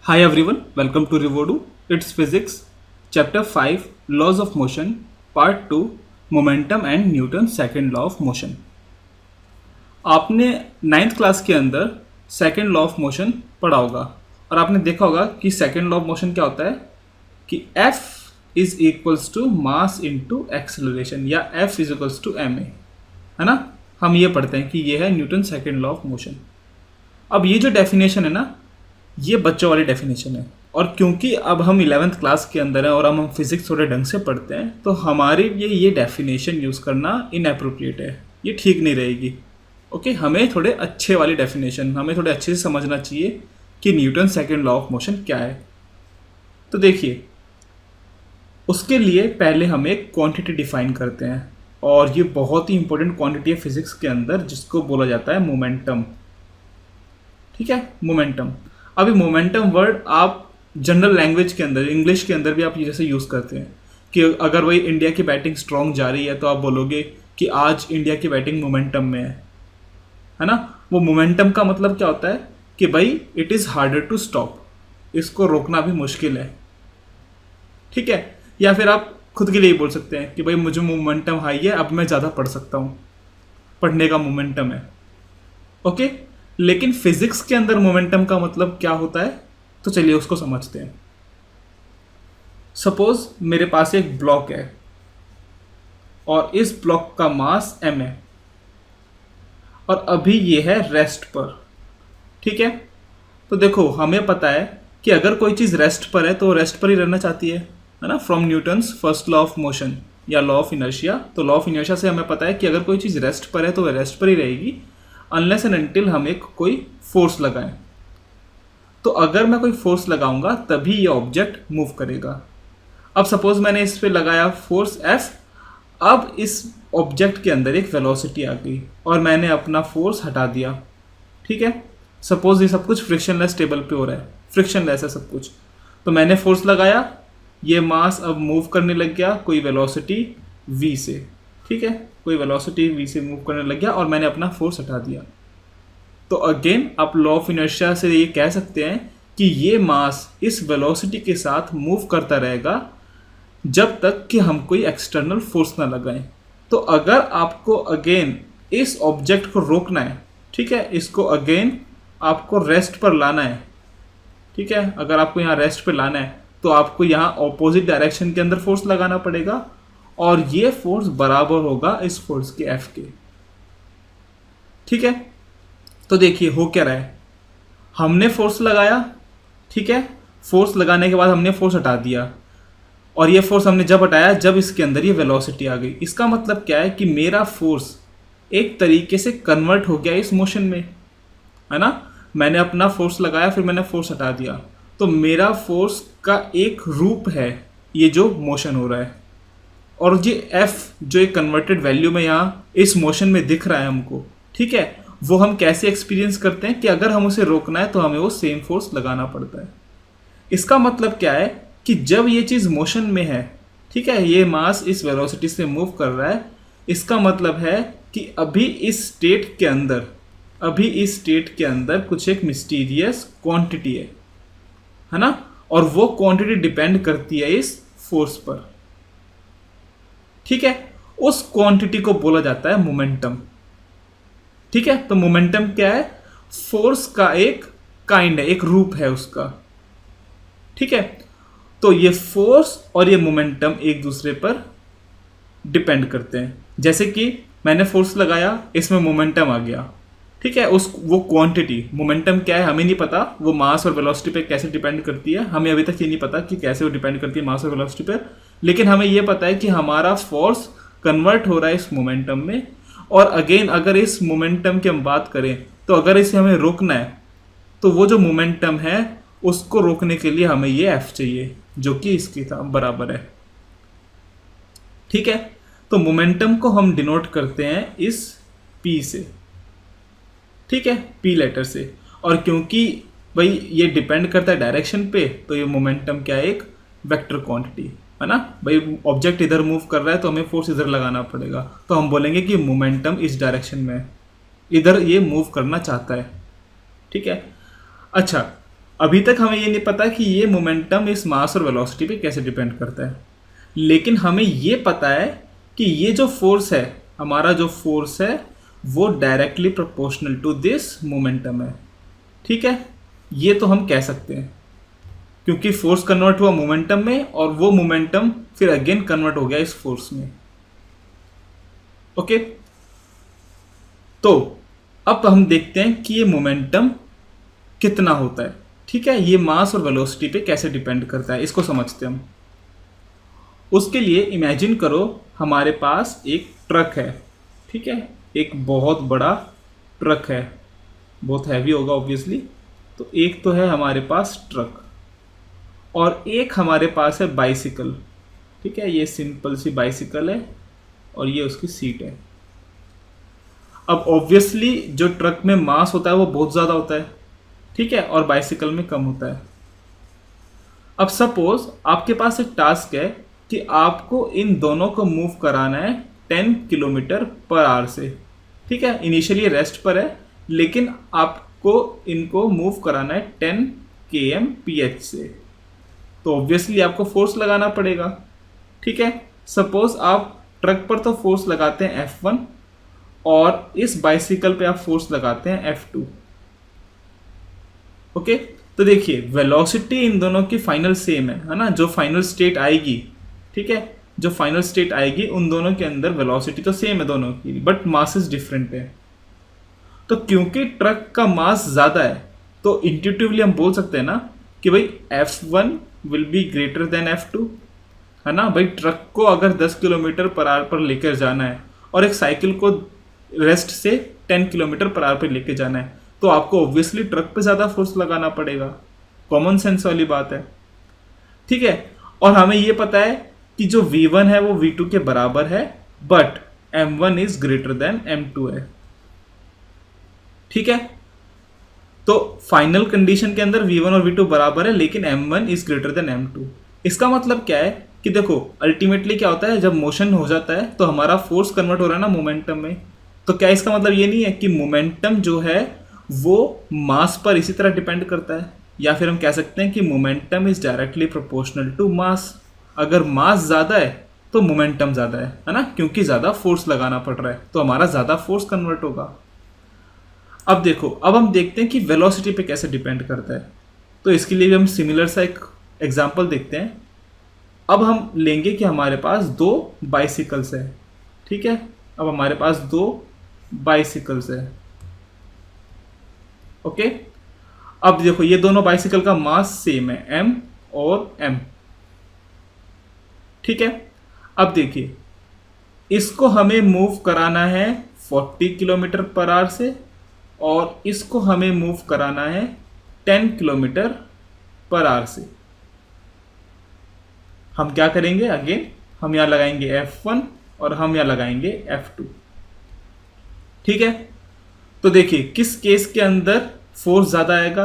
Hi everyone, welcome to Revodu. It's Physics, Chapter 5 Laws of Motion, Part 2 Momentum and Newton's Second Law of Motion. आपने ninth class के अंदर second law of motion पढ़ा होगा और आपने देखा होगा कि सेकेंड लॉ ऑफ मोशन क्या होता है कि F is equals to mass into acceleration या F is equals to ma, है ना। हम ये पढ़ते हैं कि ये है Newton second law of motion. अब ये जो डेफिनेशन है ना, ये बच्चों वाली डेफिनेशन है और क्योंकि अब हम 11th क्लास के अंदर हैं और हम फिजिक्स थोड़े ढंग से पढ़ते हैं तो हमारे लिए ये डेफिनेशन यूज़ करना इनएप्रोप्रिएट है, ये ठीक नहीं रहेगी। ओके, हमें थोड़े अच्छे वाली डेफिनेशन, हमें थोड़े अच्छे से समझना चाहिए कि Newton second law of motion क्या है। तो देखिए, उसके लिए पहले हम एक क्वांटिटी डिफाइन करते हैं और ये बहुत ही इंपॉर्टेंट क्वांटिटी है फिजिक्स के अंदर जिसको बोला जाता है मोमेंटम। ठीक है, मोमेंटम। अभी मोमेंटम वर्ड आप जनरल लैंग्वेज के अंदर, इंग्लिश के अंदर भी आप जैसे यूज़ करते हैं कि अगर वही इंडिया की बैटिंग स्ट्रॉन्ग जा रही है तो आप बोलोगे कि आज इंडिया की बैटिंग मोमेंटम में है ना। वो मोमेंटम का मतलब क्या होता है कि भाई it is harder to stop, इसको रोकना भी मुश्किल है। ठीक है, या फिर आप खुद के लिए ही बोल सकते हैं कि भाई मुझे मोमेंटम हाई है, अब मैं ज़्यादा पढ़ सकता हूँ, पढ़ने का मोमेंटम है। ओके, लेकिन फिजिक्स के अंदर मोमेंटम का मतलब क्या होता है तो चलिए उसको समझते हैं। सपोज मेरे पास एक ब्लॉक है और इस ब्लॉक का मास m है और अभी ये है रेस्ट पर। ठीक है, तो देखो हमें पता है कि अगर कोई चीज़ रेस्ट पर है तो रेस्ट पर ही रहना चाहती है ना। From Newton's first law of motion या लॉ ऑफ इनर्शिया, तो लॉ ऑफ इनर्शिया से हमें पता है कि अगर कोई चीज़ रेस्ट पर है तो वह रेस्ट पर ही रहेगी अनलेस एंड अनटिल हम एक कोई फोर्स लगाएं। तो अगर मैं कोई फोर्स लगाऊंगा तभी ये ऑब्जेक्ट मूव करेगा। अब सपोज मैंने इस पे लगाया फोर्स F, अब इस ऑब्जेक्ट के अंदर एक वेलोसिटी आ गई और मैंने अपना फोर्स हटा दिया। ठीक है, सपोज ये सब कुछ फ्रिक्शनलेस टेबल पे हो रहा है, फ्रिक्शनलेस है सब कुछ, तो मैंने फोर्स लगाया, ये मास अब मूव करने लग गया कोई वेलोसिटी v से। ठीक है, कोई वेलोसिटी v से मूव करने लग गया और मैंने अपना फोर्स हटा दिया। तो अगेन आप लॉ ऑफ इनर्शिया से ये कह सकते हैं कि ये मास इस वेलोसिटी के साथ मूव करता रहेगा जब तक कि हम कोई एक्सटर्नल फोर्स ना लगाएं। तो अगर आपको अगेन इस ऑब्जेक्ट को रोकना है, ठीक है, इसको अगेन आपको रेस्ट पर लाना है। ठीक है, अगर आपको यहाँ रेस्ट पर लाना है तो आपको यहाँ ऑपोजिट डायरेक्शन के अंदर फोर्स लगाना पड़ेगा और ये फोर्स बराबर होगा इस फोर्स के F के। ठीक है, तो देखिए हो क्या रहा है, हमने फोर्स लगाया, ठीक है, फोर्स लगाने के बाद हमने फोर्स हटा दिया और ये फोर्स हमने जब हटाया जब इसके अंदर ये वेलोसिटी आ गई। इसका मतलब क्या है कि मेरा फोर्स एक तरीके से कन्वर्ट हो गया इस मोशन में, है ना। मैंने अपना फोर्स लगाया, फिर मैंने फोर्स हटा दिया, तो मेरा फोर्स का एक रूप है ये जो मोशन हो रहा है। और ये F जो एक कन्वर्टेड वैल्यू में यहाँ इस मोशन में दिख रहा है हमको, ठीक है, वो हम कैसे एक्सपीरियंस करते हैं कि अगर हम उसे रोकना है तो हमें वो सेम फोर्स लगाना पड़ता है। इसका मतलब क्या है कि जब ये चीज़ मोशन में है, ठीक है, ये मास इस वेलोसिटी से मूव कर रहा है, इसका मतलब है कि अभी इस स्टेट के अंदर कुछ एक मिस्टीरियस क्वांटिटी है ना, और वो क्वांटिटी डिपेंड करती है इस फोर्स पर। ठीक है, उस क्वांटिटी को बोला जाता है मोमेंटम। ठीक है, तो मोमेंटम क्या है, फोर्स का एक काइंड है, एक रूप है उसका। ठीक है, तो ये फोर्स और ये मोमेंटम एक दूसरे पर डिपेंड करते हैं। जैसे कि मैंने फोर्स लगाया, इसमें मोमेंटम आ गया, ठीक है, वो क्वांटिटी, मोमेंटम क्या है हमें नहीं पता, वो मास और वेलोसिटी पे कैसे डिपेंड करती है, हमें अभी तक ये नहीं पता कि कैसे वो डिपेंड करती है मास और वेलोसिटी पर, लेकिन हमें ये पता है कि हमारा फोर्स कन्वर्ट हो रहा है इस मोमेंटम में। और अगेन अगर इस मोमेंटम की हम बात करें तो अगर इसे हमें रोकना है तो वो जो मोमेंटम है उसको रोकने के लिए हमें ये F चाहिए जो कि इसके बराबर है। ठीक है, तो मोमेंटम को हम डिनोट करते हैं इस P से, ठीक है, P लेटर से। और क्योंकि भाई ये डिपेंड करता है डायरेक्शन पे तो ये मोमेंटम क्या है, एक वेक्टर क्वांटिटी है ना। भाई ऑब्जेक्ट इधर मूव कर रहा है तो हमें फोर्स इधर लगाना पड़ेगा, तो हम बोलेंगे कि मोमेंटम इस डायरेक्शन में, इधर ये मूव करना चाहता है। ठीक है, अच्छा अभी तक हमें ये नहीं पता कि ये मोमेंटम इस मास और वेलोसिटी पे कैसे डिपेंड करता है, लेकिन हमें ये पता है कि ये जो फोर्स है, हमारा जो फोर्स है वो directly proportional to this momentum है। ठीक है, ये तो हम कह सकते हैं क्योंकि फोर्स कन्वर्ट हुआ मोमेंटम में और वो मोमेंटम फिर अगेन कन्वर्ट हो गया इस फोर्स में। ओके, तो अब हम देखते हैं कि ये मोमेंटम कितना होता है। ठीक है, ये मास और वेलोसिटी पे कैसे डिपेंड करता है, इसको समझते हैं हम। उसके लिए इमेजिन करो हमारे पास एक ट्रक है। ठीक है, एक बहुत बड़ा ट्रक है, बहुत हैवी होगा ऑब्वियसली। तो एक तो है हमारे पास ट्रक और एक हमारे पास है बाइसिकल। ठीक है, ये सिंपल सी बाइसिकल है और ये उसकी सीट है। अब ऑब्वियसली जो ट्रक में मास होता है वो बहुत ज़्यादा होता है, ठीक है, और बाइसिकल में कम होता है। अब सपोज आपके पास एक टास्क है कि आपको इन दोनों को मूव कराना है 10 किलोमीटर पर आवर से। ठीक है, इनिशियली रेस्ट पर है लेकिन आपको इनको मूव कराना है 10 kmph से, तो ऑब्वियसली आपको फोर्स लगाना पड़ेगा। ठीक है, सपोज आप ट्रक पर तो फोर्स लगाते हैं F1 और इस बाइसिकल पे आप फोर्स लगाते हैं F2। ओके, तो देखिए वेलोसिटी इन दोनों की फाइनल सेम है ना, जो फाइनल स्टेट आएगी। ठीक है, जो फाइनल स्टेट आएगी उन दोनों के अंदर वेलोसिटी तो सेम है दोनों की, बट मासेस डिफरेंट है। तो क्योंकि ट्रक का मास ज़्यादा है तो इंट्यूटिवली हम बोल सकते हैं ना कि भाई F1 will be greater than F2, है ना। भाई ट्रक को अगर 10 किलोमीटर पर आवर पर लेकर जाना है और एक साइकिल को रेस्ट से 10 किलोमीटर पर आवर पर लेकर जाना है तो आपको ऑब्वियसली ट्रक पे ज़्यादा फोर्स लगाना पड़ेगा। कॉमन सेंस वाली बात है। ठीक है, और हमें ये पता है कि जो V1 है वो V2 के बराबर है, but M1 is greater than M2 है। ठीक है, तो फाइनल कंडीशन के अंदर V1 और V2 बराबर है लेकिन M1 is greater than M2। इसका मतलब क्या है कि देखो अल्टीमेटली क्या होता है, जब मोशन हो जाता है तो हमारा फोर्स कन्वर्ट हो रहा है ना मोमेंटम में। तो क्या इसका मतलब ये नहीं है कि मोमेंटम जो है वो मास पर इसी तरह डिपेंड करता है, या फिर हम कह सकते हैं कि momentum is directly proportional to mass. अगर मास ज़्यादा है तो मोमेंटम ज़्यादा है ना, क्योंकि ज़्यादा फोर्स लगाना पड़ रहा है तो हमारा ज़्यादा फोर्स कन्वर्ट होगा। अब देखो, अब हम देखते हैं कि वेलोसिटी पे कैसे डिपेंड करता है। तो इसके लिए भी हम सिमिलर सा एक एग्जांपल देखते हैं। अब हम लेंगे कि हमारे पास दो बाइसिकल्स है। ठीक है, अब हमारे पास दो बाइसिकल्स है। ओके, अब देखो ये दोनों बाइसिकल का मास सेम है, m और m। ठीक है, अब देखिए इसको हमें मूव कराना है 40 किलोमीटर पर आवर से और इसको हमें मूव कराना है 10 किलोमीटर पर आवर से। हम क्या करेंगे, अगेन हम यहां लगाएंगे F1 और हम यहां लगाएंगे F2। ठीक है, तो देखिए किस केस के अंदर फोर्स ज़्यादा आएगा,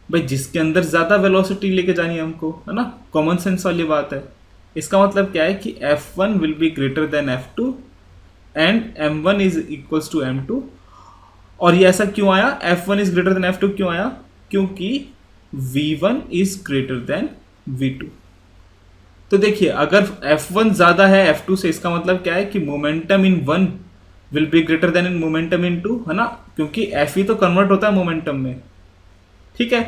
भाई जिसके अंदर ज़्यादा वेलोसिटी लेके जानी है हमको, है ना। कॉमन सेंस वाली बात है। इसका मतलब क्या है कि F1 will be greater than F2 and M1 is equals to M2। और ये ऐसा क्यों आया, F1 is greater than F2 क्यों आया, क्योंकि V1 is greater than V2। तो देखिए अगर F1 ज़्यादा है F2 से, इसका मतलब क्या है कि momentum in 1 will be greater then in momentum इन 2, है ना, क्योंकि F ही तो कन्वर्ट होता है मोमेंटम में। ठीक है,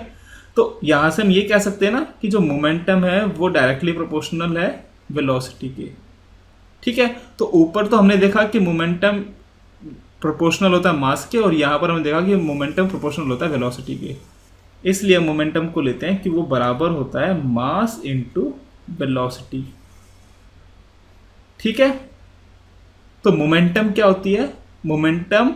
तो यहां से हम ये कह सकते हैं ना कि जो मोमेंटम है वो डायरेक्टली प्रोपोर्शनल है वेलोसिटी के। ठीक है, तो ऊपर तो हमने देखा कि मोमेंटम प्रोपोर्शनल होता है मास के, और यहां पर हमने देखा कि मोमेंटम प्रोपोर्शनल होता है वेलोसिटी के। इसलिए मोमेंटम को लेते हैं कि वो बराबर होता है मास इनटू वेलोसिटी। ठीक है, तो मोमेंटम क्या होती है, momentum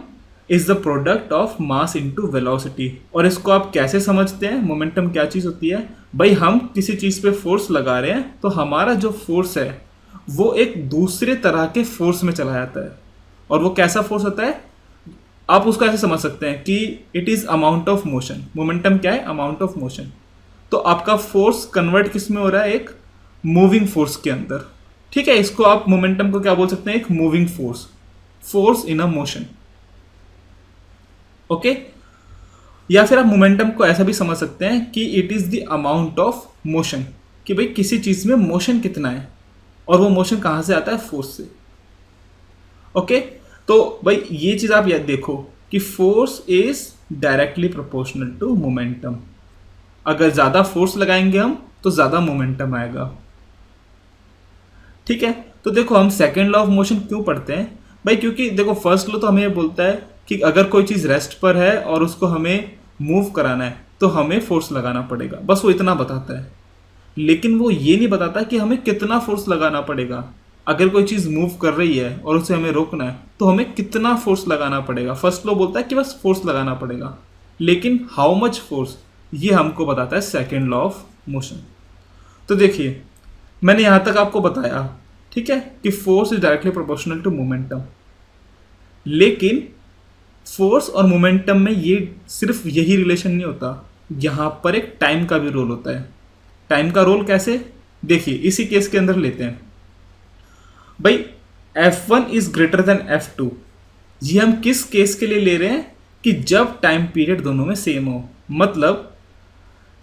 is the product of mass into velocity. और इसको आप कैसे समझते हैं, मोमेंटम क्या चीज़ होती है, भाई हम किसी चीज़ पे फोर्स लगा रहे हैं तो हमारा जो फोर्स है वो एक दूसरे तरह के फोर्स में चला जाता है। और वो कैसा फोर्स होता है, आप उसको ऐसे समझ सकते हैं कि it is amount of motion. Momentum क्या है, अमाउंट ऑफ मोशन। तो आपका फोर्स कन्वर्ट किस में हो रहा है, एक मूविंग फोर्स के अंदर। ठीक है, इसको आप मोमेंटम को क्या बोल सकते हैं, एक moving force, force in a motion. Okay, या फिर आप मोमेंटम को ऐसा भी समझ सकते हैं कि it is the amount of motion, कि भाई किसी चीज़ में मोशन कितना है, और वो मोशन कहाँ से आता है, फोर्स से। ओके, तो भाई ये चीज़ आप याद देखो कि force is directly proportional to momentum. अगर ज़्यादा फोर्स लगाएंगे हम तो ज़्यादा मोमेंटम आएगा। ठीक है, तो देखो हम सेकेंड लॉ ऑफ मोशन क्यों पढ़ते हैं भाई, क्योंकि देखो फर्स्ट लॉ तो हमें ये बोलता है कि अगर कोई चीज़ रेस्ट पर है और उसको हमें मूव कराना है तो हमें फोर्स लगाना पड़ेगा, बस वो इतना बताता है। लेकिन वो ये नहीं बताता कि हमें कितना फोर्स लगाना पड़ेगा। अगर कोई चीज़ मूव कर रही है और उसे हमें रोकना है तो हमें कितना फोर्स लगाना पड़ेगा। फर्स्ट लॉ बोलता है कि बस फोर्स लगाना पड़ेगा, लेकिन हाउ मच फोर्स ये हमको बताता है सेकेंड लॉ ऑफ मोशन। तो देखिए मैंने यहाँ तक आपको बताया, ठीक है, कि force is directly proportional to momentum. लेकिन फोर्स और मोमेंटम में ये सिर्फ यही रिलेशन नहीं होता, यहाँ पर एक टाइम का भी रोल होता है। टाइम का रोल कैसे, देखिए इसी केस के अंदर लेते हैं भाई, F1 is greater than F2। ये हम किस केस के लिए ले रहे हैं कि जब टाइम पीरियड दोनों में सेम हो। मतलब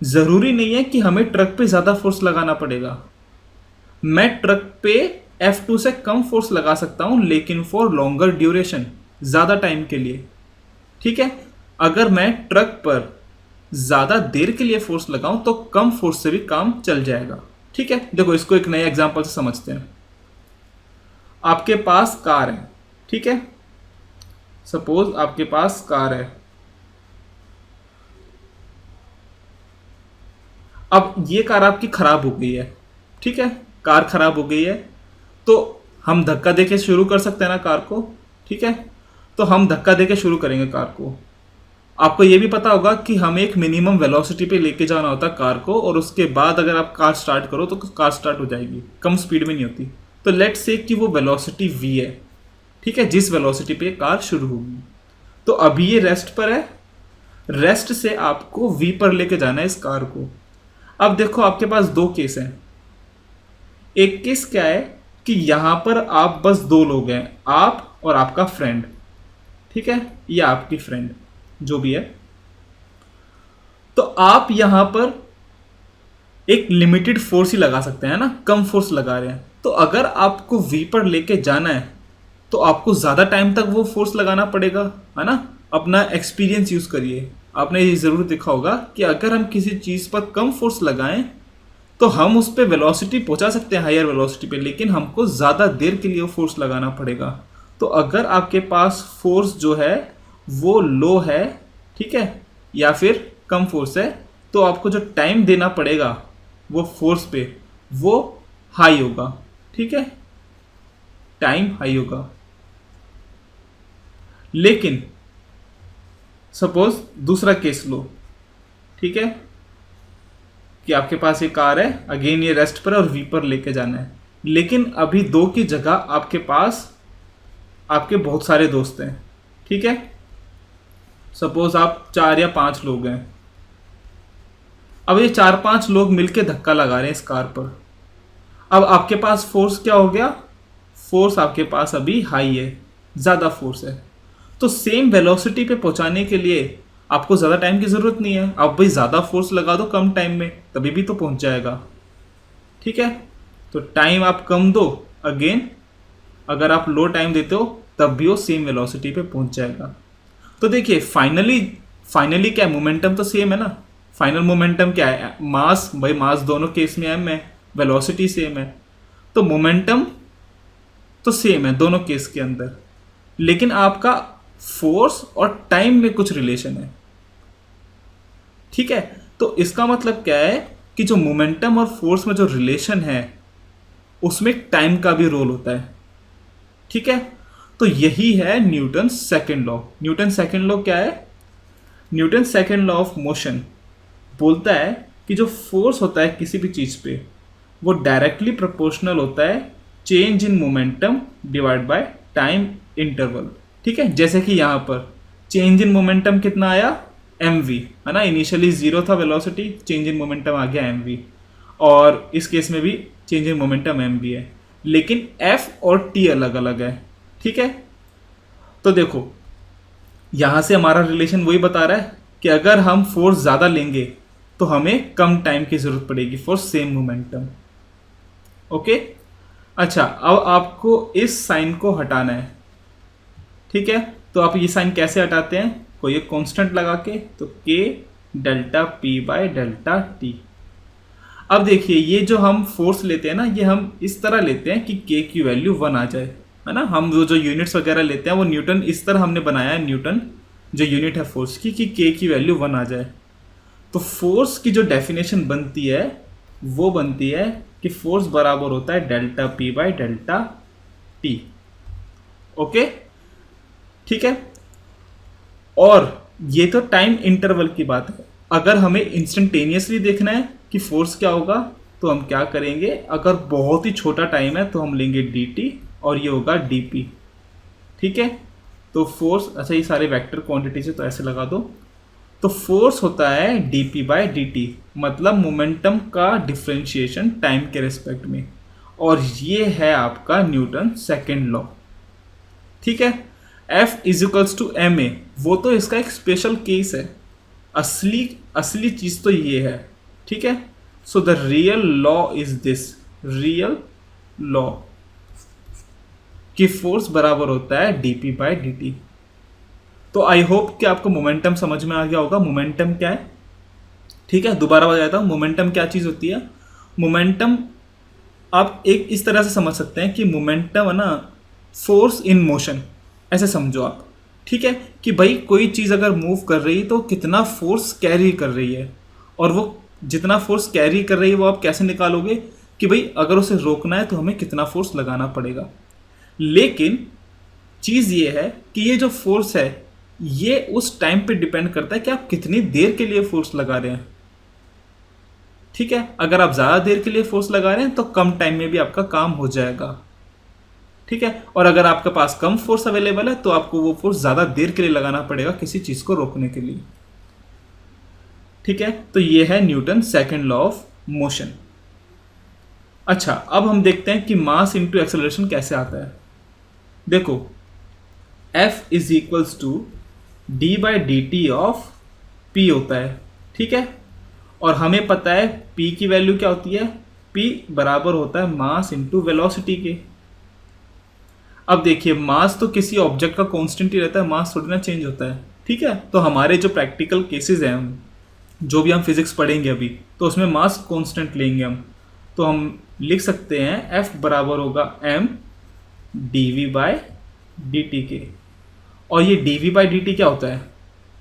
जरूरी नहीं है कि हमें ट्रक पे ज्यादा फोर्स लगाना पड़ेगा, मैं ट्रक पे F2 से कम फोर्स लगा सकता हूं लेकिन फॉर लॉन्गर ड्यूरेशन, ज्यादा टाइम के लिए। ठीक है, अगर मैं ट्रक पर ज्यादा देर के लिए फोर्स लगाऊं तो कम फोर्स से भी काम चल जाएगा। ठीक है, देखो इसको एक नए एग्जांपल से समझते हैं। आपके पास कार है, ठीक है, सपोज आपके पास कार है। अब ये कार आपकी खराब हो गई है, ठीक है, कार खराब हो गई है, तो हम धक्का देके शुरू कर सकते हैं ना कार को। ठीक है, तो हम धक्का देके शुरू करेंगे कार को। आपको ये भी पता होगा कि हमें एक मिनिमम वेलोसिटी पे लेके जाना होता है कार को, और उसके बाद अगर आप कार स्टार्ट करो तो कार स्टार्ट हो जाएगी, कम स्पीड में नहीं होती। तो लेट्स से कि वो वेलोसिटी v है, ठीक है, जिस वेलोसिटी पे कार शुरू होगी। तो अभी ये रेस्ट पर है, रेस्ट से आपको v पर लेके जाना है इस कार को। अब देखो आपके पास दो केस हैं। एक केस क्या है कि यहां पर आप बस दो लोग हैं, आप और आपका फ्रेंड, ठीक है, या आपकी फ्रेंड जो भी है। तो आप यहां पर एक लिमिटेड फोर्स ही लगा सकते हैं ना, कम फोर्स लगा रहे हैं। तो अगर आपको वी पर लेके जाना है तो आपको ज़्यादा टाइम तक वो फोर्स लगाना पड़ेगा, है ना। अपना एक्सपीरियंस यूज़ करिए, आपने ये ज़रूर देखा होगा कि अगर हम किसी चीज़ पर कम फोर्स लगाएं तो हम उस पर वेलोसिटी पहुंचा सकते हैं, हायर वेलोसिटी पे, लेकिन हमको ज़्यादा देर के लिए फोर्स लगाना पड़ेगा। तो अगर आपके पास फोर्स जो है वो लो है, ठीक है, या फिर कम फोर्स है, तो आपको जो टाइम देना पड़ेगा वो फोर्स पे वो हाई होगा। ठीक है, टाइम हाई होगा। लेकिन सपोज दूसरा केस लो, ठीक है, कि आपके पास ये कार है, अगेन ये रेस्ट पर और वी पर लेके जाना है, लेकिन अभी दो की जगह आपके पास आपके बहुत सारे दोस्त हैं। ठीक है, सपोज आप 4 या 5 लोग हैं। अब ये 4-5 लोग मिलके धक्का लगा रहे हैं इस कार पर। अब आपके पास फोर्स क्या हो गया, फोर्स आपके पास अभी हाई है, ज़्यादा फोर्स है। तो सेम वेलोसिटी पे पहुंचाने के लिए आपको ज़्यादा टाइम की ज़रूरत नहीं है, आप भाई ज़्यादा फोर्स लगा दो कम टाइम में, तभी भी तो पहुंच जाएगा। ठीक है, तो टाइम आप कम दो, अगेन अगर आप लो टाइम देते हो तब भी वो सेम वेलोसिटी पे पहुंच जाएगा। तो देखिए फाइनली क्या है, मोमेंटम तो सेम है ना। फाइनल मोमेंटम क्या है, मास, भाई मास दोनों केस में एम है, वेलोसिटी सेम है, तो मोमेंटम तो सेम है दोनों केस के अंदर, लेकिन आपका फोर्स और टाइम में कुछ रिलेशन है। ठीक है, तो इसका मतलब क्या है कि जो मोमेंटम और फोर्स में जो रिलेशन है उसमें टाइम का भी रोल होता है। ठीक है, तो यही है Newton second law. Newton second law क्या है, Newton second law of motion बोलता है कि जो फोर्स होता है किसी भी चीज़ पे वो डायरेक्टली प्रोपोर्शनल होता है change in momentum divide by time interval. ठीक है, जैसे कि यहाँ पर चेंज इन मोमेंटम कितना आया, mv, है ना। इनिशियली 0 था वेलोसिटी, चेंज इन मोमेंटम आ गया mv, और इस केस में भी चेंज इन मोमेंटम mv है, लेकिन f और t अलग अलग है। ठीक है, तो देखो यहाँ से हमारा रिलेशन वही बता रहा है कि अगर हम फोर्स ज़्यादा लेंगे तो हमें कम टाइम की ज़रूरत पड़ेगी फॉर सेम मोमेंटम। ओके, अच्छा अब आपको इस साइन को हटाना है। ठीक है, तो आप ये साइन कैसे हटाते हैं, कोई एक कांस्टेंट लगा के, तो के delta P by delta T. अब देखिए ये जो हम फोर्स लेते हैं ना, ये हम इस तरह लेते हैं कि के की वैल्यू 1 आ जाए, है ना। हम जो यूनिट्स वगैरह लेते हैं वो न्यूटन इस तरह हमने बनाया है, न्यूटन जो यूनिट है फोर्स की, कि के की वैल्यू 1 आ जाए। तो फोर्स की जो डेफिनेशन बनती है वो बनती है कि फोर्स बराबर होता है delta P by delta T. Okay, ठीक है। और ये तो टाइम इंटरवल की बात है। अगर हमें इंस्टेंटेनियसली देखना है कि फोर्स क्या होगा, तो हम क्या करेंगे, अगर बहुत ही छोटा टाइम है तो हम लेंगे dt और ये होगा dp। ठीक है, तो फोर्स, अच्छा ये सारे वेक्टर क्वांटिटी से तो ऐसे लगा दो। तो फोर्स होता है dp बाय dt, मतलब मोमेंटम का डिफरेंशिएशन टाइम के रिस्पेक्ट में, और ये है आपका न्यूटन सेकेंड लॉ। ठीक है, F is equals to M A, वो तो इसका एक स्पेशल केस है, असली चीज तो ये है। ठीक है, so the real law is this, real law कि फोर्स बराबर होता है dp बाय dt। तो आई होप कि आपको मोमेंटम समझ में आ गया होगा, मोमेंटम क्या है। ठीक है, दोबारा बता देता हूं मोमेंटम क्या चीज होती है। मोमेंटम आप एक इस तरह से समझ सकते हैं कि मोमेंटम है ना, फोर्स इन मोशन, ऐसे समझो आप। ठीक है, कि भाई कोई चीज़ अगर मूव कर रही है तो कितना फोर्स कैरी कर रही है, और वो जितना फोर्स कैरी कर रही है वो आप कैसे निकालोगे कि भाई अगर उसे रोकना है तो हमें कितना फोर्स लगाना पड़ेगा। लेकिन चीज़ ये है कि ये जो फोर्स है ये उस टाइम पे डिपेंड करता है कि आप कितनी देर के लिए फोर्स लगा रहे हैं। ठीक है, अगर आप ज़्यादा देर के लिए फोर्स लगा रहे हैं तो कम टाइम में भी आपका काम हो जाएगा। ठीक है, और अगर आपके पास कम फोर्स अवेलेबल है तो आपको वो फोर्स ज़्यादा देर के लिए लगाना पड़ेगा किसी चीज़ को रोकने के लिए। ठीक है, तो ये है Newton second law of motion. अच्छा, अब हम देखते हैं कि मास इंटू एक्सेलरेशन कैसे आता है। देखो F is equals to d by d t of P होता है। ठीक है, और हमें पता है P की वैल्यू क्या होती है, P बराबर होता है मास इंटू वेलोसिटी के। अब देखिए मास तो किसी ऑब्जेक्ट का कांस्टेंट ही रहता है, मास थोड़ी ना चेंज होता है। ठीक है, तो हमारे जो प्रैक्टिकल केसेस हैं, जो भी हम फिजिक्स पढ़ेंगे अभी, तो उसमें मास कांस्टेंट लेंगे हम। तो हम लिख सकते हैं F बराबर होगा m dv बाय dt के। और ये dv बाय dt क्या होता है,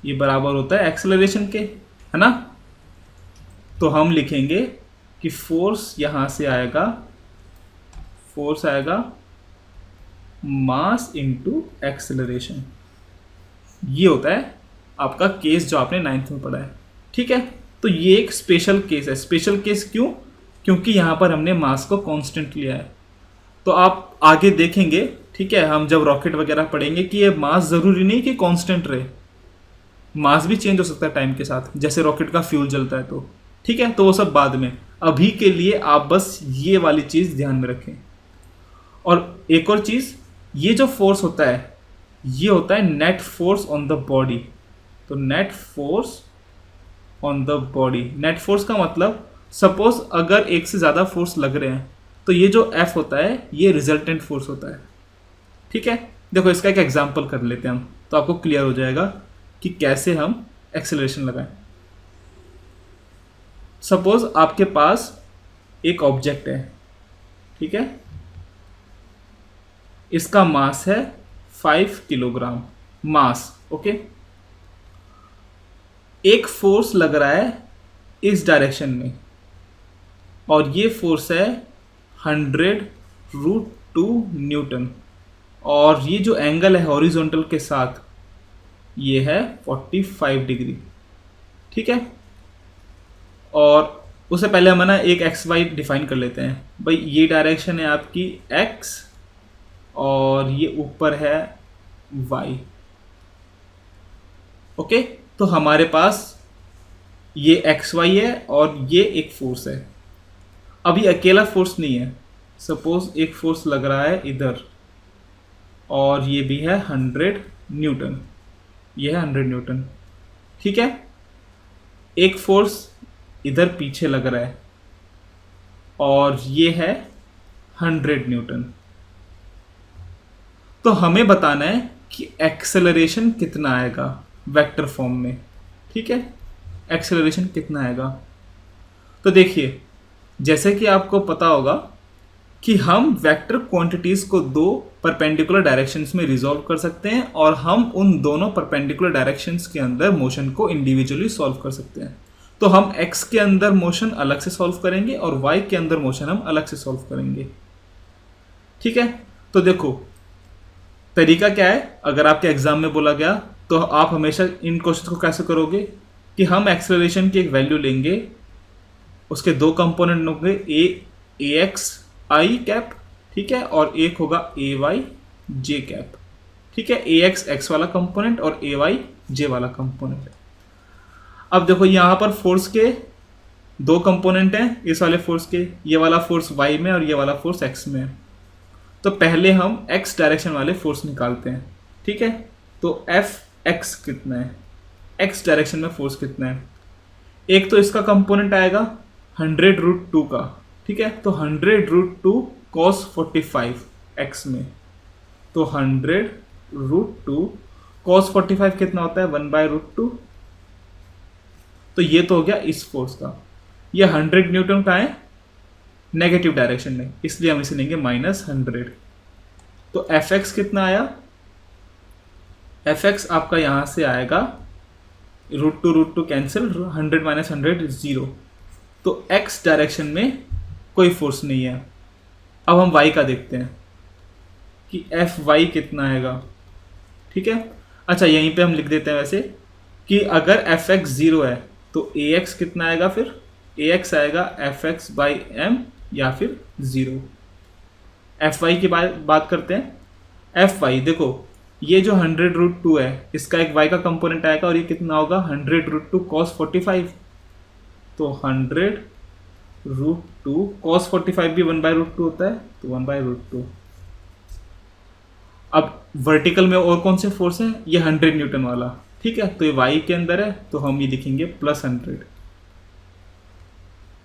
ये बराबर होता है एक्सेलरेशन के, है ना। तो हम लिखेंगे कि फोर्स यहाँ से आएगा, फोर्स आएगा मास इंटू एक्सेलरेशन। ये होता है आपका केस जो आपने 9th में पढ़ा है। ठीक है, तो ये एक स्पेशल केस है। स्पेशल केस क्यों, क्योंकि यहाँ पर हमने मास को कांस्टेंट लिया है। तो आप आगे देखेंगे, ठीक है, हम जब रॉकेट वगैरह पढ़ेंगे कि ये मास ज़रूरी नहीं कि कांस्टेंट रहे, मास भी चेंज हो सकता है टाइम के साथ, जैसे रॉकेट का फ्यूल जलता है तो। ठीक है, तो वो सब बाद में, अभी के लिए आप बस ये वाली चीज़ ध्यान में रखें। और एक और चीज़, ये जो फोर्स होता है ये होता है net force on the body. तो net force on the body, net force का मतलब सपोज अगर एक से ज़्यादा फोर्स लग रहे हैं तो ये जो F होता है ये रिजल्टेंट फोर्स होता है। ठीक है, देखो इसका एक एग्जांपल कर लेते हैं हम, तो आपको क्लियर हो जाएगा कि कैसे हम एक्सेलरेशन लगाएं। सपोज आपके पास एक ऑब्जेक्ट है, ठीक है, इसका मास है 5 किलोग्राम मास। ओके, एक फोर्स लग रहा है इस डायरेक्शन में, और ये फोर्स है 100√2 न्यूटन, और ये जो एंगल है हॉरिजॉन्टल के साथ ये है 45 डिग्री। ठीक है, और उससे पहले हम ना एक एक्स वाई डिफाइन कर लेते हैं। भाई ये डायरेक्शन है आपकी एक्स और ये ऊपर है y। ओके, तो हमारे पास ये एक्स वाई है और ये एक फोर्स है। अब ये अकेला फोर्स नहीं है, सपोज एक फोर्स लग रहा है इधर और ये भी है 100 न्यूटन, ये है 100 न्यूटन। ठीक है, एक फोर्स इधर पीछे लग रहा है और ये है 100 न्यूटन। तो हमें बताना है कि एक्सेलरेशन कितना आएगा वेक्टर फॉर्म में। ठीक है, एक्सेलरेशन कितना आएगा। तो देखिए, जैसे कि आपको पता होगा कि हम वेक्टर क्वांटिटीज को दो परपेंडिकुलर डायरेक्शंस में रिजॉल्व कर सकते हैं और हम उन दोनों परपेंडिकुलर डायरेक्शंस के अंदर मोशन को इंडिविजुअली सॉल्व कर सकते हैं। तो हम x के अंदर मोशन अलग से सॉल्व करेंगे और y के अंदर मोशन हम अलग से सॉल्व करेंगे। ठीक है, तो देखो तरीका क्या है। अगर आपके एग्जाम में बोला गया तो आप हमेशा इन क्वेश्चन को कैसे करोगे कि हम एक्सेलरेशन की एक वैल्यू लेंगे, उसके दो कंपोनेंट होंगे ए एक्स आई कैप, ठीक है, और एक होगा ए वाई जे कैप। ठीक है, ए एक्स एक्स वाला कंपोनेंट और ए वाई जे वाला कंपोनेंट। अब देखो यहाँ पर फोर्स के दो कंपोनेंट हैं इस वाले फोर्स के, ये वाला फोर्स वाई में और ये वाला फोर्स एक्स में है। तो पहले हम एक्स डायरेक्शन वाले फोर्स निकालते हैं। ठीक है, तो एफ एक्स कितना है, एक्स डायरेक्शन में फोर्स कितना है। एक तो इसका कंपोनेंट आएगा 100√2 का। ठीक है, तो 100√2 cos 45 एक्स में, तो 100√2 cos 45 कितना होता है 1/√2। तो ये तो हो गया इस फोर्स का। ये 100 न्यूटन का है नेगेटिव डायरेक्शन में, इसलिए हम इसे लेंगे -100। तो एफ एक्स कितना आया, एफ एक्स आपका यहां से आएगा √2 कैंसिल, 100 - 100 0। तो एक्स डायरेक्शन में कोई फोर्स नहीं है। अब हम वाई का देखते हैं कि एफ वाई कितना आएगा। ठीक है, अच्छा यहीं पे हम लिख देते हैं वैसे कि अगर एफ एक्स 0 है तो ए एक्स कितना आएगा, फिर ए एक्स आएगा एफ एक्स बाई एम या फिर 0। एफ वाई की बात करते हैं। एफ वाई देखो, ये जो 100√2 है इसका एक y का कंपोनेंट आएगा और ये कितना होगा 100√2 cos 45। तो 100√2 cos 45 भी 1/√2 होता है, तो 1/√2। अब वर्टिकल में और कौन से फोर्स है, ये 100 न्यूटन वाला। ठीक है, तो ये y के अंदर है तो हम ये लिखेंगे +100।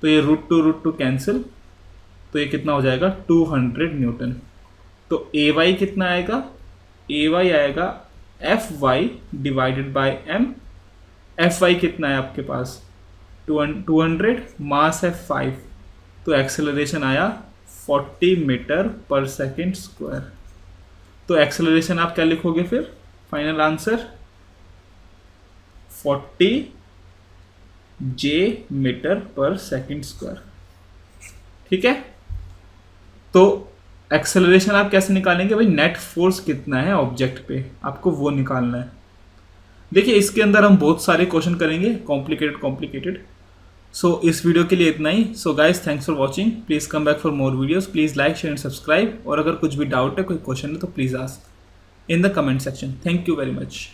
तो ये √2 कैंसिल, तो ये कितना हो जाएगा 200 न्यूटन। तो ए वाई कितना आएगा, ए वाई आएगा F Y divided by M. F Y कितना है आपके पास 200, मास है 5, तो एक्सेलरेशन आया 40 मीटर पर सेकेंड स्क्वायर। तो एक्सेलरेशन आप क्या लिखोगे फिर फाइनल आंसर 40 जे मीटर पर सेकेंड स्क्वायर। ठीक है, तो एक्सेलरेशन आप कैसे निकालेंगे भाई, नेट फोर्स कितना है ऑब्जेक्ट पे, आपको वो निकालना है। देखिए इसके अंदर हम बहुत सारे क्वेश्चन करेंगे कॉम्प्लिकेटेड। सो इस वीडियो के लिए इतना ही। So guys, thanks for watching. Please come back for more videos. Please like share and subscribe. और अगर कुछ भी डाउट है, कोई क्वेश्चन है तो please ask in the comment section. Thank you very much.